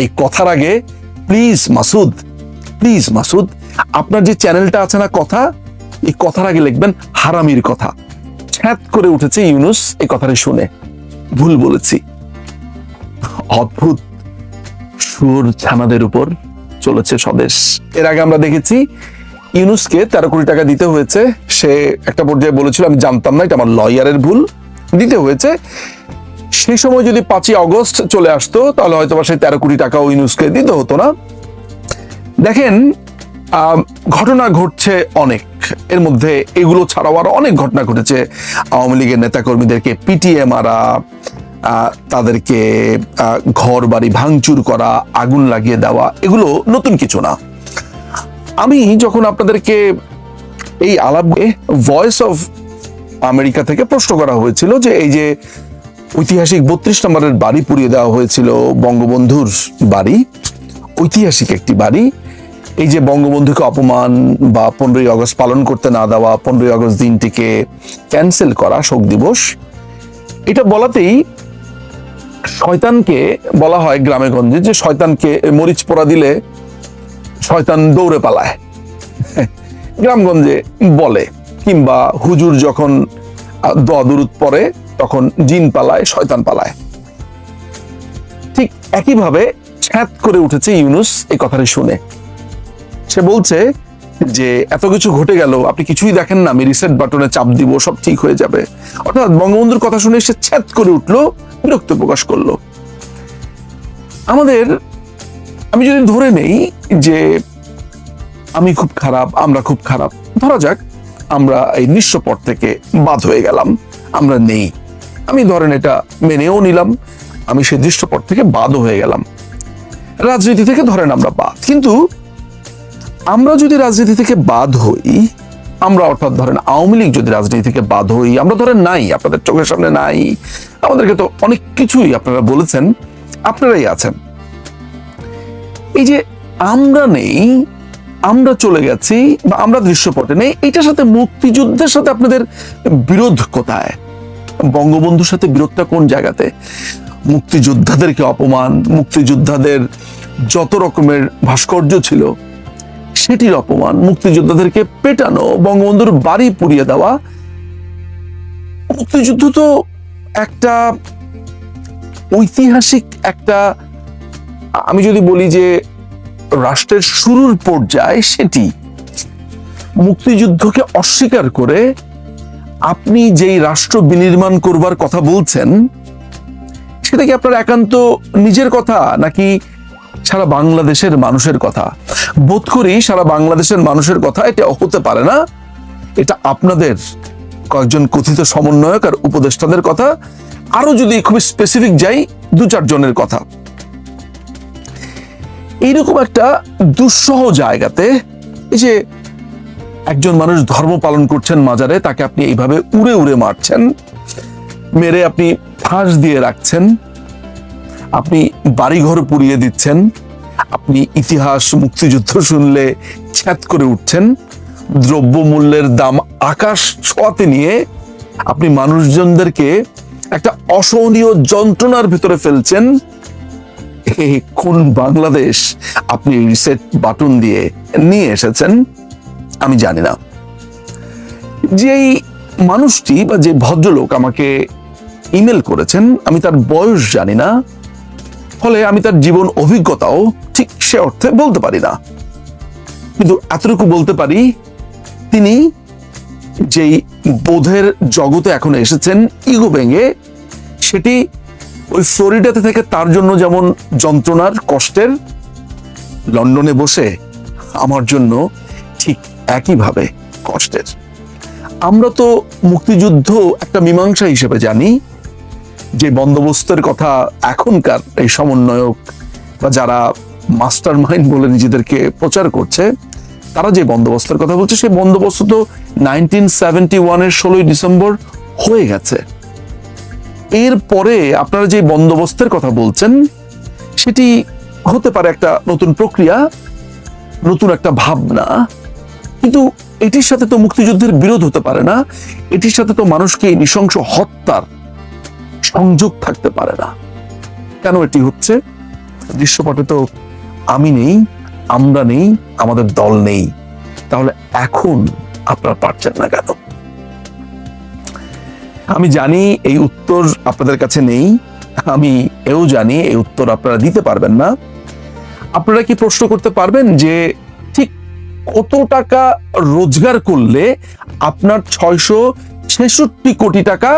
এই কথার আগে প্লিজ মাসুদ, আপনার যে চ্যানেলটা আছে না কথা, এই কথার আগে লিখবেন হারামির কথা। ছ্যাঁত করে উঠেছে ইউনুস এই কথাটা শুনে। ভুল বলেছি। অদ্ভুত সুর ছানাদের উপর চলেছে স্বদেশ। এর আগে আমরা দেখেছি ইউনুসকে 13 কোটি টাকা দিতে হয়েছে। সে একটা পর্যায়ে বলেছিল আমি জানতাম না, এটা আমার লয়ারের ভুল, দিতে হয়েছে। সেই সময় যদি 5ই আগস্ট চলে আসতো তাহলে হয়তো সেই 13 কোটি টাকাও ইউনুসকে দিতে হতো না। দেখেন, ঘটনা ঘটছে অনেক, এর মধ্যে এগুলো ছাড়াও আরো অনেক ঘটনা ঘটেছে। আওয়ামী লীগের নেতাকর্মীদেরকে পিটিয়ে মারা, তাদেরকে ঘর বাড়ি ভাঙচুর করা, আগুন লাগিয়ে দেওয়া, এগুলো নতুন কিছু না। আমি যখন আপনাদেরকে এই আলাপে ভয়েস অফ আমেরিকা থেকে প্রশ্ন করা হয়েছিল যে এই যে ঐতিহাসিক 32 নম্বরের বাড়ি পুড়িয়ে দেওয়া হয়েছিল, বঙ্গবন্ধুর বাড়ি, ঐতিহাসিক একটি বাড়ি, এই যে বঙ্গবন্ধুকে অপমান বা 15ই আগস্ট পালন করতে না দেওয়া, 15ই আগস্ট দিনটিকে ক্যান্সেল করা, শোক দিবস, এটা বলাতেই শয়তানকে বলা হয় গ্রামে গঞ্জে যে শয়তানকে মরিচ পোড়া দিলে শয়তান দৌড়ে পালায়, গ্রামগঞ্জে বলে। কিংবা হুজুর যখন দোয়া দুরুদ পড়ে তখন জিন পালায়, শয়তান পালায়। ঠিক একইভাবে ছ্যাঁত করে উঠেছে ইউনুস এই কথাটা শুনে। সে বলছে যে এত কিছু ঘটে গেল, আপনি কিছুই দেখেন না, আমি রিসেট বাটনে চাপ দিব, সব ঠিক হয়ে যাবে। অর্থাৎ বঙ্গবন্ধুর কথা শুনে সে ছ্যাঁত করে উঠলো, বিরক্ত প্রকাশ করলো। আমি যদি ধরে নেই যে আমি খুব খারাপ, আমরা খুব খারাপ, ধরা যাক আমরা এই নিঃস্বপট থেকে বাদ হয়ে গেলাম, আমরা নেই, আমি ধরেন এটা মেনেও নিলাম, আমি সেই দৃশ্যপট থেকে বাদও হয়ে গেলাম, রাজনীতি থেকে ধরেন আমরা বাদ। কিন্তু আমরা যদি রাজনীতি থেকে বাদ হই, আমরা অর্থাৎ ধরেন আওয়ামী লীগ যদি রাজনীতি থেকে বাদ হই, আমরা ধরেন নাই, আপনাদের চোখের সামনে নাই, আমাদেরকে তো অনেক কিছুই আপনারা বলেছেন, আপনারাই আছেন, এই যে আমরা নেই, আমরা চলে গেছি বা আমরা দৃশ্যপটে নেই, এটার সাথে মুক্তিযুদ্ধের সাথে আপনাদের বিরোধ কোথায়? বঙ্গবন্ধুর সাথে বিরোধটা কোন জায়গাতে? মুক্তিযোদ্ধাদেরকে অপমান, মুক্তিযোদ্ধাদের যত রকমের ভাস্কর্য ছিল সেটির অপমান, মুক্তিযোদ্ধাদেরকে পেটানো, বঙ্গবন্ধুর বাড়ি পুড়িয়ে দেওয়া। মুক্তিযুদ্ধ তো একটা ঐতিহাসিক একটা, আমি যদি বলি যে রাষ্ট্রের শুরুর পর্যায়ে, সেটি মুক্তিযুদ্ধকে অস্বীকার করে আপনি যেই রাষ্ট্র বিনির্মাণ করবার কথা বলছেন, সেটা কি আপনার একান্ত নিজের কথা নাকি সারা বাংলাদেশের মানুষের কথা? বোধ করি সারা বাংলাদেশের মানুষের কথা এটা হতে পারে না, এটা আপনাদের কয়েকজন কথিত সমন্বয়ক আর উপদেষ্টাদের কথা, আরো যদি খুব স্পেসিফিক যাই 2-4 জনের কথা। এইরকম একটা দুঃসহ জায়গাতে এই যে একজন মানুষ ধর্ম পালন করছেন মাজারে, তাকে আপনি এইভাবে উড়ে উড়ে মারছেন, মেরে আপনি ফাঁস দিয়ে রাখছেন, আপনি বাড়িঘর পুড়িয়ে দিচ্ছেন, আপনি ইতিহাস মুক্তিযুদ্ধ শুনলে ছ্যাঁত করে উঠছেন, দ্রব্যমূল্যের দাম আকাশ ছোঁয়াতে নিয়ে আপনি মানুষজনদেরকে একটা অসহনীয় যন্ত্রণার ভিতরে ফেলছেন। কোন বাংলাদেশ আপনি রিসেট বাটন দিয়ে নিয়ে এসেছেন আমি জানি না। যেই মানুষটি বা যে ভদ্রলোক আমাকে ইমেল করেছেন, আমি তার বয়স জানি না, ফলে আমি তার জীবন অভিজ্ঞতাও ঠিক সে অর্থে বলতে পারি না, কিন্তু এতটুকু বলতে পারি তিনি যেই বোধের জগতে এখন এসেছেন ইগো ভেঙে, সেটি ওই ফ্লোরিডাতে থেকে তার জন্য যেমন যন্ত্রণার, কষ্টের, লন্ডনে বসে আমার জন্য ঠিক একইভাবে কষ্টের। আমরা তো মুক্তিযুদ্ধ একটা মীমাংসা হিসেবে জানি, যে বন্দোবস্তের কথা এখনকার এই সমন্বয়ক বা যারা মাস্টার মাইন্ড বলে নিজেদেরকে প্রচার করছে, তারা যে বন্দোবস্তের কথা বলছে, সেই বন্দোবস্ত তো 1971-এর 16ই ডিসেম্বর হয়ে গেছে। এরপরে আপনারা যে বন্দোবস্তের কথা বলছেন, সেটি হতে পারে একটা নতুন প্রক্রিয়া, নতুন একটা ভাবনা, কিন্তু এটির সাথে তো মুক্তিযুদ্ধের বিরোধ হতে পারে না, এটির সাথে তো মানুষকে নৃশংস হত্যার সংযোগ থাকতে পারে না। কেন এটি হচ্ছে? দৃশ্যপটে তো আমি নেই, আমরা নেই, আমাদের দল নেই। তাহলে এখন আপনারা পারছেন না কেন? আমি জানি এই উত্তর আপনাদের কাছে নেই, আমি এও জানি এই উত্তর আপনারা দিতে পারবেন না। আপনারা কি প্রশ্ন করতে পারবেন যে ঠিক কত টাকা রোজগার করলে আপনার 666 কোটি টাকা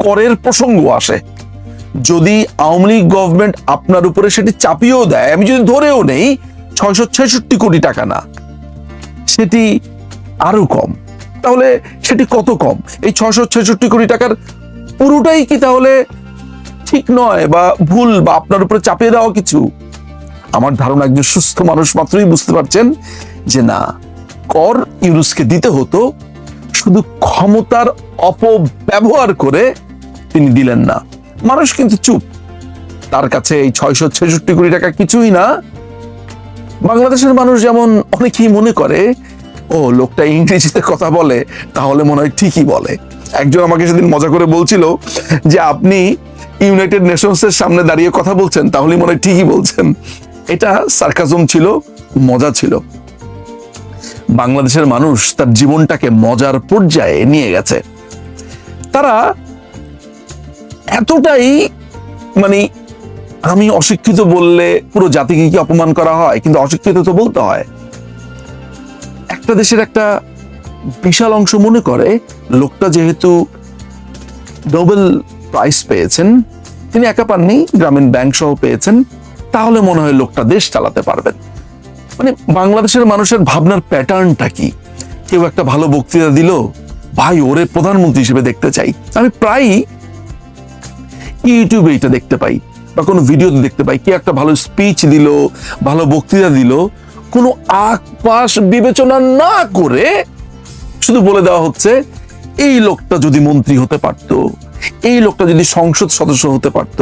করের প্রসঙ্গ আসে? যদি আওয়ামী লীগ গভর্নমেন্ট আপনার উপরে সেটি চাপিয়েও দেয়, আমি যদি ধরেও নেই 666 কোটি টাকা না, সেটি আরো কম, তাহলে সেটি কত কম? এই 666 কোটি টাকার পুরোটাই কি তাহলে ঠিক নয় বা ভুল বা আপনার উপরে চাপিয়ে দেওয়া কিছু? আমার ধারণা একজন সুস্থ মানুষ মাত্রই বুঝতে পারছেন যে না, কর ইউনুসকে দিতে হতো, শুধু ক্ষমতার অপব্যবহার করে তিনি দিলেন না। মানুষ কিন্তু চুপ, তার কাছে এই 666 কোটি টাকা কিছুই না। বাংলাদেশের মানুষ যেমন অনেকেই মনে করে, ও লোকটা ইংরেজিতে কথা বলে, তাহলে মনে হয় ঠিকই বলে। একজন আমাকে সেদিন মজা করে বলছিল যে আপনি ইউনাইটেড নেশনসের সামনে দাঁড়িয়ে কথা বলছেন, তাহলে মনে হয় ঠিকই বলছেন। এটা সার্কাজম ছিল, মজা ছিল। বাংলাদেশের মানুষ তার জীবনটাকে মজার পর্যায়ে নিয়ে গেছে। তারা এতটাই, মানে আমি অশিক্ষিত বললে পুরো জাতিকে কি অপমান করা হয়? কিন্তু অশিক্ষিত তো বলতে হয়। একটা দেশের একটা বিশাল অংশ মনে করে লোকটা যেহেতু নোবেল প্রাইজ পেয়েছেন, তিনি একা পাননি, গ্রামীণ ব্যাংক সহ পেয়েছেন, তাহলে মনে হয় লোকটা দেশ চালাতে পারবেন। মানে বাংলাদেশের মানুষের ভাবনার প্যাটার্নটা কি? কেউ একটা ভালো বক্তৃতা দিল, ভাই ওরে প্রধানমন্ত্রী হিসেবে দেখতে চাই। আমি প্রায়ই ইউটিউবে এটা দেখতে পাই বা কোনো ভিডিওতে দেখতে পাই, কি একটা ভালো স্পিচ দিল, ভালো বক্তৃতা দিল, কোনো আকপাশ বিবেচনা না করে শুধু বলে দেওয়া হচ্ছে এই লোকটা যদি মন্ত্রী হতে পারত, এই লোকটা যদি সংসদ সদস্য হতে পারত।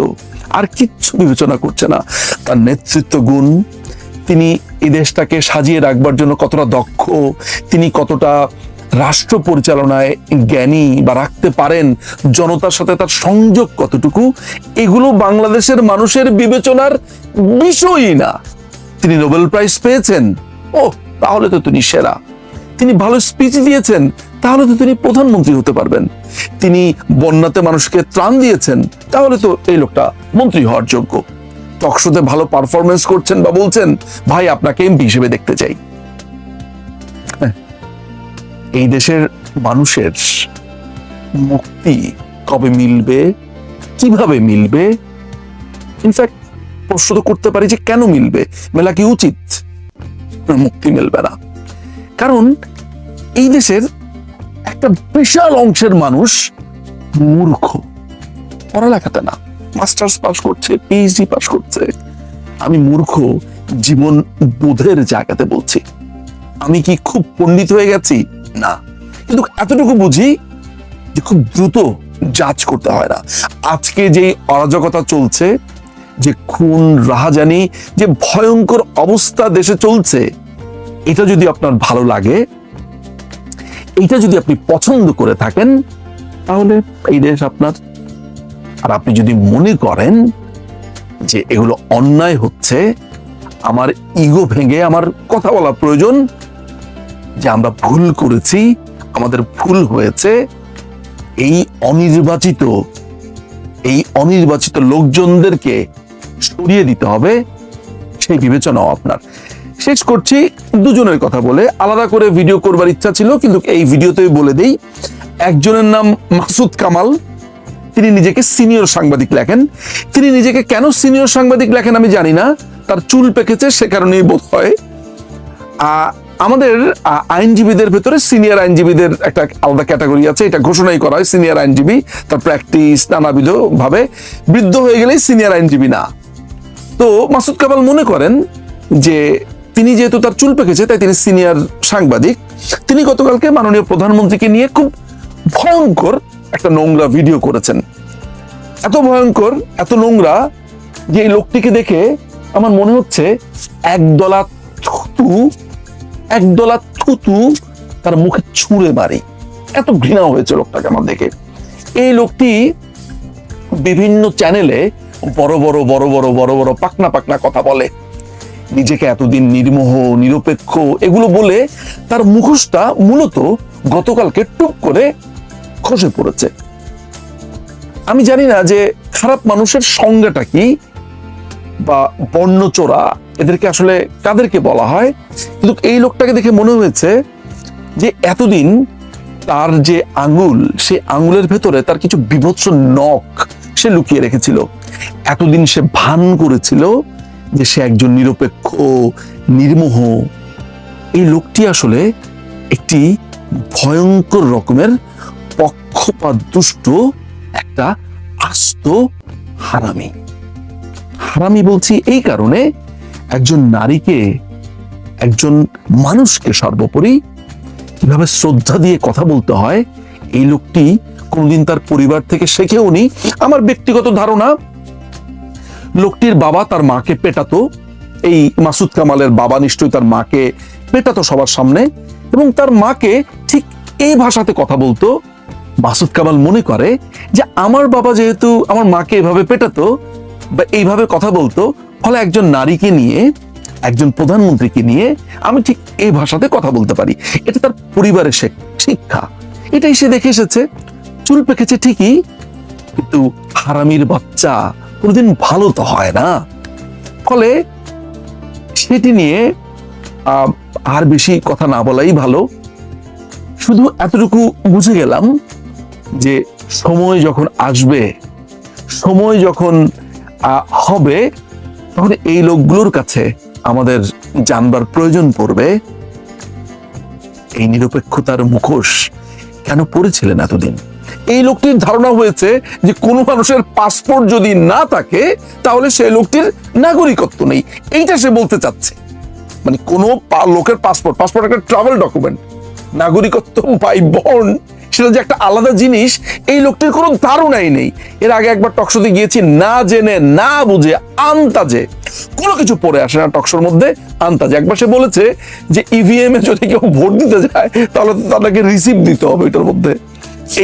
আর কিচ্ছু বিবেচনা করছে না তার নেতৃত্ব গুণ, তিনি এই দেশটাকে সাজিয়ে রাখবার জন্য কতটা দক্ষ, তিনি কতটা রাষ্ট্র পরিচালনায় জ্ঞানী বা রাখতে পারেন, জনতার সাথে তার সংযোগ কতটুকু, এগুলো বাংলাদেশের মানুষের বিবেচনার বিষয়ই না। তিনি নোবেল প্রাইজ পেয়েছেন, ও তাহলে তো তিনি সেরা। তিনি ভালো স্পিচ দিয়েছেন, তাহলে তো তিনি প্রধানমন্ত্রী হতে পারবেন। তিনি বন্যাতে মানুষকে ত্রাণ দিয়েছেন, তাহলে তো এই লোকটা মন্ত্রী হওয়ার যোগ্য। টকশোতে ভালো পারফরমেন্স করছেন বা বলছেন, ভাই আপনাকে এমপি হিসেবে দেখতে চাই। এই দেশের মানুষের মুক্তি কবে মিলবে, কিভাবে মিলবে? ইনফ্যাক্ট প্রশ্ন তো করতে পারি যে কেন মিলবে, মেলা কি উচিত? মুক্তি মিলবে না, কারণ এই দেশের একটা বিশাল অংশের মানুষ মূর্খ, পড়ালেখাতে না, মাস্টার্স পাস করছে, পিএইচডি পাস করছে। আমি মূর্খ জীবন বোধের জায়গাতে বলছি। আমি কি খুব পণ্ডিত হয়ে গেছি? না, কিন্তু এতটুকু বুঝি যে খুব দ্রুত জাজ করতে হয় না। আজকে যে অরাজকতা চলছে, যে খুন রাহাজানি, যে ভয়ঙ্কর অবস্থা দেশে চলছে, এটা যদি আপনার ভালো লাগে, এটা যদি আপনি পছন্দ করে থাকেন, তাহলে এই দেশ আপনার। আর আপনি যদি মনে করেন যে এগুলো অন্যায় হচ্ছে, আমার ইগো ভেঙে আমার কথা বলা প্রয়োজন, যে আমরা ভুল করেছি, আমাদের ভুল হয়েছে, এই অনির্বাচিত লোকজনদেরকে সরিয়ে দিতে হবে, সেই বিবেচনাও আপনার। শেষ করছি দুজনের কথা বলে। আলাদা করে ভিডিও করবার ইচ্ছা ছিল, কিন্তু এই ভিডিওতেই বলে দেই। একজনের নাম মাসুদ কামাল, তিনি নিজেকে সিনিয়র সাংবাদিক লেখেন। তিনি নিজেকে কেন সিনিয়র সাংবাদিক লেখেন আমি জানি না, তার চুল পেকেছে সে কারণেই বোধ হয়। আমাদের আইনজীবীদের ভেতরে সিনিয়র আইনজীবীদের একটা আলাদা ক্যাটাগরি আছে, এটা ঘোষণাই করা হয়। সিনিয়র আইনজীবী, তার প্র্যাকটিস নানাবিধ ভাবে, বৃদ্ধ হয়ে গেলেই সিনিয়র আইনজীবী না। তো মাসুদ কামাল মনে করেন যে তিনি যেহেতু তার চুল পেকেছে, তাই তিনি সিনিয়র সাংবাদিক। তিনি গতকালকে মাননীয় প্রধানমন্ত্রীকে নিয়ে খুব ভয়ঙ্কর একটা নোংরা ভিডিও করেছেন। এত ভয়ঙ্কর, এত নোংরা যে এই লোকটিকে দেখে আমার মনে হচ্ছে একদলা থুতু তার মুখে ছুঁড়ে মারি, এত ঘৃণা হয়েছে লোকটাকে আমার দেখে। এই লোকটি বিভিন্ন চ্যানেলে বড় বড় বড় বড় বড় বড় পাকনা পাকনা কথা বলে, নিজেকে এতদিন নির্মোহ নিরপেক্ষ এগুলো বলে তার মুখোশটা মূলত গতকালকে টুপ করে খসে পড়েছে। আমি জানি না যে খারাপ মানুষের সংজ্ঞাটা কি বা বর্ণচোরা এদেরকে আসলে কাদেরকে বলা হয়, কিন্তু এই লোকটাকে দেখে মনে হয়েছে যে এতদিন তার যে আঙ্গুল, সে আঙ্গুলের ভেতরে তার কিছু বিভৎস নখ সে লুকিয়ে রেখেছিল। এতদিন সে ভান করেছিল যে সে একজন নিরপেক্ষ নির্মোহ। এই লোকটি আসলে একটি ভয়ঙ্কর রকমের পক্ষপাত দুষ্ট একটা আস্ত হারামি। হারামি বলছি এই কারণে, একজন নারীকে, একজন মানুষকে সর্বোপরি কিভাবে শ্রদ্ধা দিয়ে কথা বলতে হয় এই লোকটি কোনদিন তার পরিবার থেকে শেখেও নি। আমার ব্যক্তিগত ধারণা, লোকটির বাবা তার মাকে পেটাতো, এই মাসুদ কামালের বাবা নিশ্চয়ই তার মাকে পেটাতো সবার সামনে, এবং তার মাকে ঠিক এই ভাষাতে কথা বলতো। মাসুদ কামাল মনে করে যে আমার বাবা যেহেতু আমার মাকে এভাবে পেটাতো বা এইভাবে কথা বলতো, ফলে একজন নারীকে নিয়ে, একজন প্রধানমন্ত্রীকে নিয়ে আমি ঠিক এই ভাষাতে কথা বলতে পারি। এটা তার পরিবারের শিক্ষা, এটাই সে দেখে এসেছে। চুল পেকেছে ঠিকই, কিন্তু হারামির বাচ্চা কোনোদিন ভালো তো হয় না। ফলে সেটি নিয়ে আর বেশি কথা না বলাই ভালো। শুধু এতটুকু বুঝে গেলাম যে সময় যখন আসবে, সময় যখন হবে, তখন এই লোকগুলোর কাছে আমাদের জানবার প্রয়োজন পড়বে এই নিরপেক্ষতার মুখোশ কেন পড়েছিলেন এতদিন। এই লোকটির ধারণা হয়েছে যে কোনো মানুষের পাসপোর্ট যদি না থাকে তাহলে সেই লোকটির নাগরিকত্ব নেই, এইটা সে বলতে চাচ্ছে। মানে কোনো লোকের পাসপোর্ট একটা ট্রাভেল ডকুমেন্ট, নাগরিকত্ব বাই বর্ন সেটা যে একটা আলাদা জিনিস, এই লোকটির কোনো ধারণাই নেই। এর আগে একবার টকশোতে গিয়েছি, না জেনে না বুঝে আন্তাজে কোনো কিছু পড়ে আসে না টকশোর মধ্যে, আন্তাজে। একবার সে বলেছে যে ইভিএম এ যদি কেউ ভোট দিতে যায় তাহলে তাদেরকে রিসিপ্ট দিতে হবে এটার মধ্যে।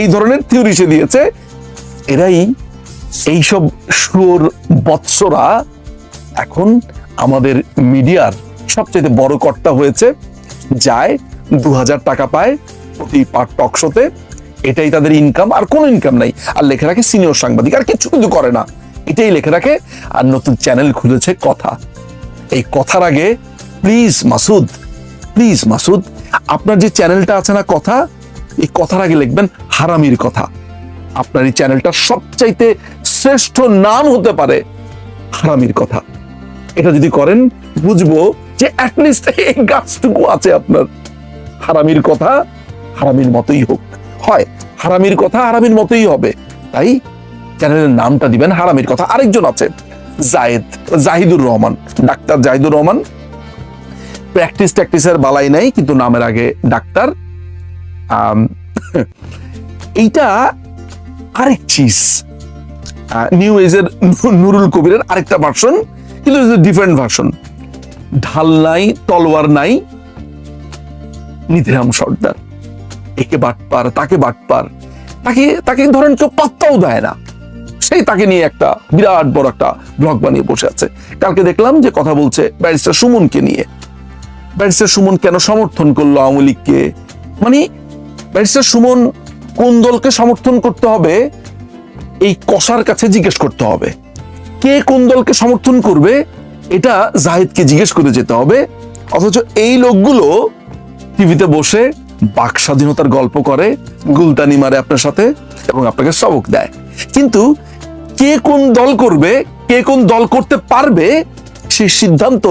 এই ধরনের থিওরি সে দিয়েছে। এরাই, এইসব সুর বৎসরা এখন আমাদের মিডিয়ার সবচেয়ে বড় কর্তা হয়েছে। যায় 2000 টাকা পায় প্রতি টক শোতে, এটাই তাদের ইনকাম, আর কোনো ইনকাম নাই। আর লেখে রাখে সিনিয়র সাংবাদিক, আর কিছু কিন্তু করে না, এটাই লেখে রাখে। আর নতুন চ্যানেল খুলেছে কথা। এই কথার আগে প্লিজ মাসুদ, আপনার যে চ্যানেলটা আছে না কথা, এই কথার আগে লিখবেন হারামির কথা। আপনার এই চ্যানেলটা সবচাইতে শ্রেষ্ঠ নাম হতে পারে হারামির কথা। এটা যদি করেন বুঝবো যে অ্যাটলিস্ট এই গাছটুকু আছে আপনার। হারামির কথা হারামির মতোই হোক, হয় হারামির কথা হারামির মতোই হবে, তাই চ্যানেলের নামটা দিবেন হারামির কথা। আরেকজন আছে জাহিদুর রহমান, ডাক্তার জাহিদুর রহমান। প্র্যাকটিসের বালাই নাই, কিন্তু নামের আগে ডাক্তার। এইটা আরেক চিজ, নিউ এজের নুরুল কবিরের আরেকটা ভার্সন, কিন্তু ডিফারেন্ট ভার্সন। ঢাল নাই, তলোয়ার নাই, নিধিরাম সর্দার। একে বাটপার, তাকে বাটপার, তাকে ধরেন কেউ পাত্তাও দেয় না, সেই তাকে নিয়ে একটা বিরাট বড় একটা ব্লগ বানিয়ে বসে আছে। কালকে দেখলাম যে কথা বলছে ব্যারিস্টার সুমনকে নিয়ে। ব্যারিস্টার সুমন কেন সমর্থন করলো আওয়ামী লীগকে, মানে ব্যারিস্টার সুমন কোন দলকে সমর্থন করতে হবে এই কষার কাছে জিজ্ঞেস করতে হবে। কে কোন দলকে সমর্থন করবে এটা জাহিদকে জিজ্ঞেস করে যেতে হবে। অথচ এই লোকগুলো টিভিতে বসে বাক স্বাধীনতার গল্প করে, গুলতানি মারে আপনার সাথে এবং আপনাকে সবক দেয়। কিন্তু কে কোন দল করবে, কে কোন দল করতে পারবে, সেই সিদ্ধান্ত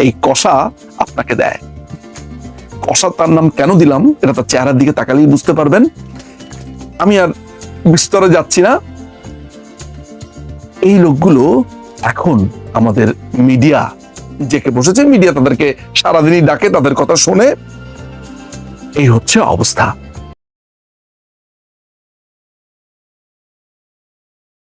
এই কষা আপনাকে দেয়। কষা তার নাম কেন দিলাম এটা তার চেহারার দিকে তাকালেই বুঝতে পারবেন। আমি আর বিস্তরে যাচ্ছি না। এই লোকগুলো এখন আমাদের মিডিয়া জেকে বসেছে, মিডিয়া তাদেরকে সারাদিনই ডাকে, তাদের কথা শোনে। এই হচ্ছে অবস্থা।